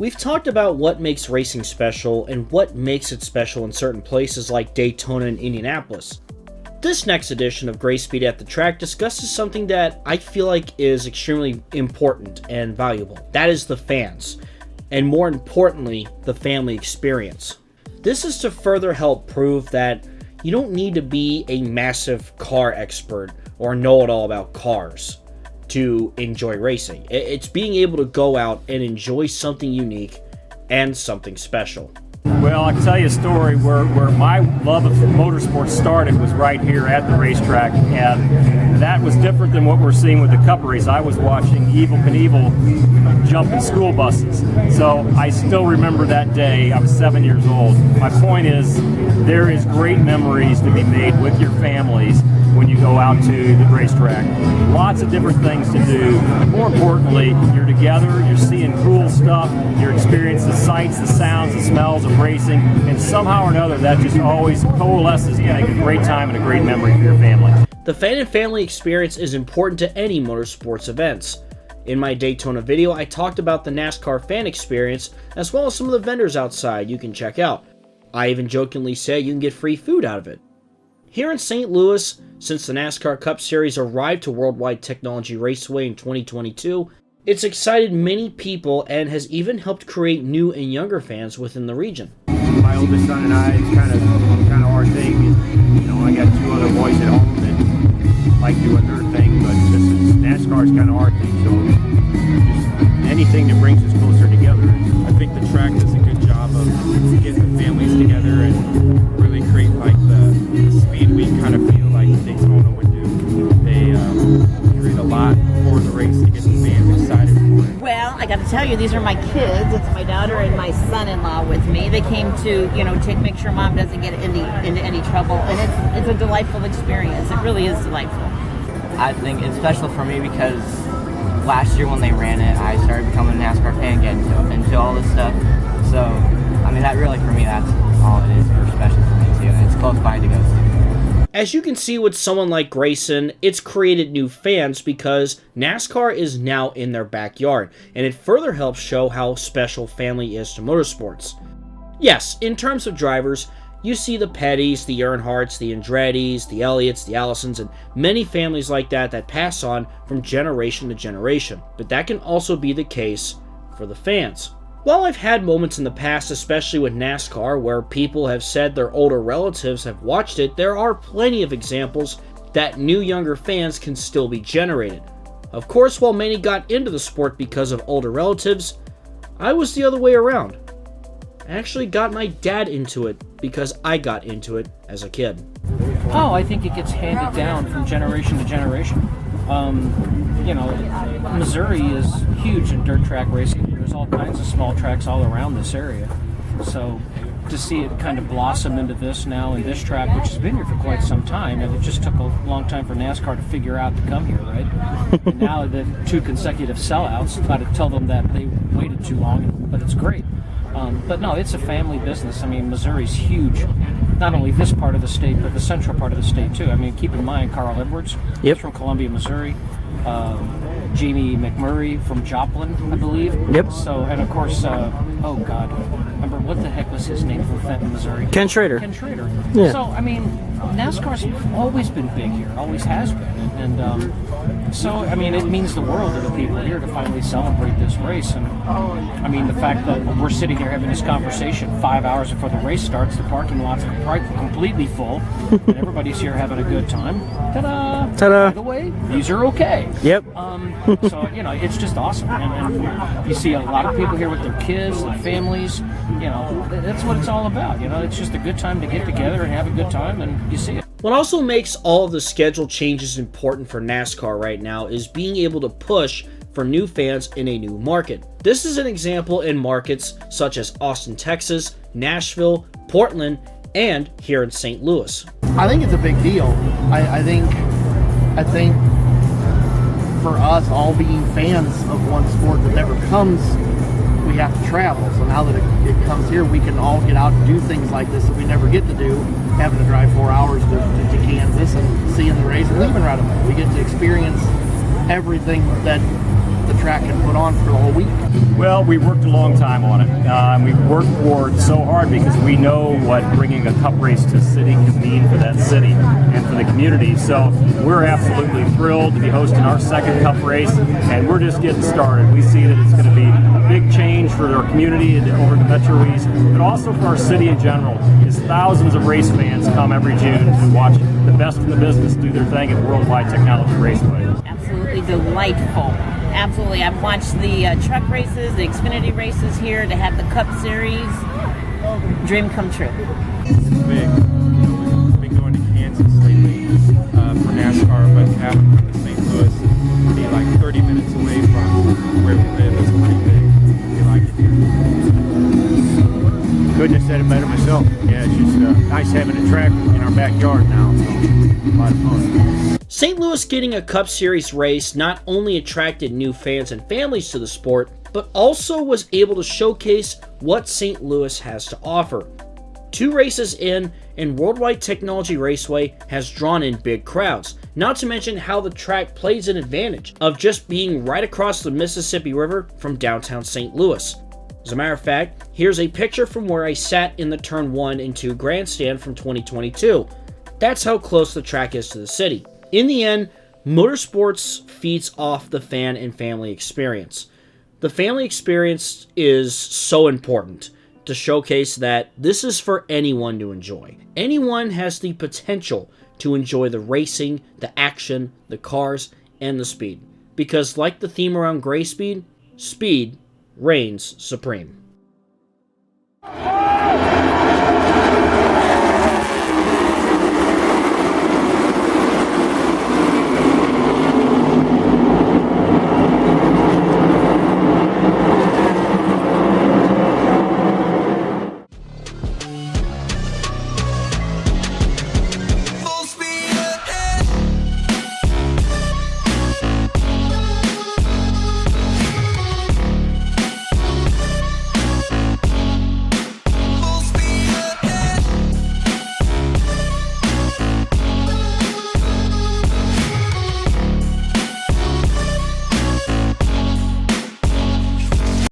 We've talked about what makes racing special and what makes it special in certain places like Daytona and Indianapolis. This next edition of GraySpeed at the Track discusses something that I feel like is extremely important and valuable. That is the fans, and more importantly, the family experience. This is to further help prove that you don't need to be a massive car expert or know-it-all about cars to enjoy racing. It's being able to go out and enjoy something unique and something special. Well, I can tell you a story where my love of motorsports started was right here at the racetrack, and that was different than what we're seeing with the Cup race. I was watching Evel Knievel jump in school buses, so I still remember that day. I was 7 years old. My point is, there is great memories to be made with your families when you go out to the racetrack. Lots of different things to do. More importantly, you're together, you're seeing cool stuff, you're experiencing the sights, the sounds, the smells of racing, and somehow or another that just always coalesces to make a great time and a great memory for your family. The fan and family experience is important to any motorsports events. In my Daytona video, I talked about the NASCAR fan experience as well as some of the vendors outside you can check out. I even jokingly say you can get free food out of it. Here in St. Louis, since the NASCAR Cup Series arrived to Worldwide Technology Raceway in 2022, it's excited many people and has even helped create new and younger fans within the region. My oldest son and I, it's kind of our thing. And, you know, I got two other boys at home that like doing their thing, but NASCAR is kind of our thing. So just anything that brings us closer together. I think the track does a good job of getting the families together and really create like the speed we kind of feel like Daytona would do. They create a lot for the race to get the fans excited for it. Well, I got to tell you, these are my kids. It's my daughter and my son-in-law with me. They came to, make sure mom doesn't get into any trouble, and it's a delightful experience. It really is delightful. I think it's special for me because last year when they ran it, I started becoming a NASCAR fan, getting into all this stuff. So, I mean, that really, for me, that's all it is for special for me, too. And it's close by to go to. As you can see with someone like Grayson, it's created new fans because NASCAR is now in their backyard, and it further helps show how special family is to motorsports. Yes, in terms of drivers, you see the Pettys, the Earnhardts, the Andrettis, the Elliots, the Allisons, and many families like that pass on from generation to generation. But that can also be the case for the fans. While I've had moments in the past, especially with NASCAR, where people have said their older relatives have watched it, there are plenty of examples that new younger fans can still be generated. Of course, while many got into the sport because of older relatives, I was the other way around. I actually got my dad into it because I got into it as a kid. Oh, I think it gets handed down from generation to generation. Missouri is huge in dirt track racing. There's all kinds of small tracks all around this area. So to see it kind of blossom into this now in this track, which has been here for quite some time, and it just took a long time for NASCAR to figure out to come here, right? And now the 2 consecutive sellouts try to tell them that they waited too long, but it's great. But no, it's a family business. I mean, Missouri's huge. Not only this part of the state, but the central part of the state, too. I mean, keep in mind, Carl Edwards, he's from Columbia, Missouri. Jamie McMurray from Joplin, I believe. Yep. So, and of course, remember, what the heck was his name from Fenton, Missouri? Ken Schrader. Ken Schrader. Yeah. So, I mean, NASCAR's always been big here, always has been. And so, I mean, it means the world to the people here to finally celebrate this race. And, I mean, the fact that we're sitting here having this conversation 5 hours before the race starts, the parking lot's completely full, and everybody's here having a good time. Ta-da! Ta-da! By the way, these are okay. Yep. So, it's just awesome. And you see a lot of people here with their kids, their families. That's what it's all about. It's just a good time to get together and have a good time, and you see it. What also makes all of the schedule changes important for NASCAR right now is being able to push for new fans in a new market. This is an example in markets such as Austin, Texas, Nashville, Portland, and here in St. Louis. I think it's a big deal. I think for us all being fans of one sport that never comes, we have to travel. So now that it comes here, we can all get out and do things like this that we never get to do, having to drive 4 hours to Kansas and seeing the race and leaving right away. We get to experience everything that the track track can put on for the whole week? Well, we worked a long time on it. We worked for it so hard because we know what bringing a cup race to a city can mean for that city and for the community. So we're absolutely thrilled to be hosting our second cup race, and we're just getting started. We see that it's going to be a big change for our community and over the Metro East, but also for our city in general. As thousands of race fans come every June to watch the best in the business do their thing at Worldwide Technology Raceway. Absolutely delightful. Absolutely. I've watched the truck races, the Xfinity races here, to have the Cup Series. Dream come true. It's big. We've been going to Kansas lately for NASCAR, but having come to St. Louis and be like 30 minutes away from where we live is pretty big. We like it here. Couldn't have said it better myself. Yeah, it's just nice having a track in our backyard now. So a lot of fun. St. Louis getting a Cup Series race not only attracted new fans and families to the sport, but also was able to showcase what St. Louis has to offer. 2 races in, and Worldwide Technology Raceway has drawn in big crowds, not to mention how the track plays an advantage of just being right across the Mississippi River from downtown St. Louis. As a matter of fact, here's a picture from where I sat in the Turn 1 and 2 grandstand from 2022. That's how close the track is to the city. In the end, Motorsports feeds off the fan and family experience. The family experience is so important to showcase that this is for anyone to enjoy. Anyone has the potential to enjoy the racing, the action, the cars, and the speed. Because like the theme around GraySpeed, speed reigns supreme.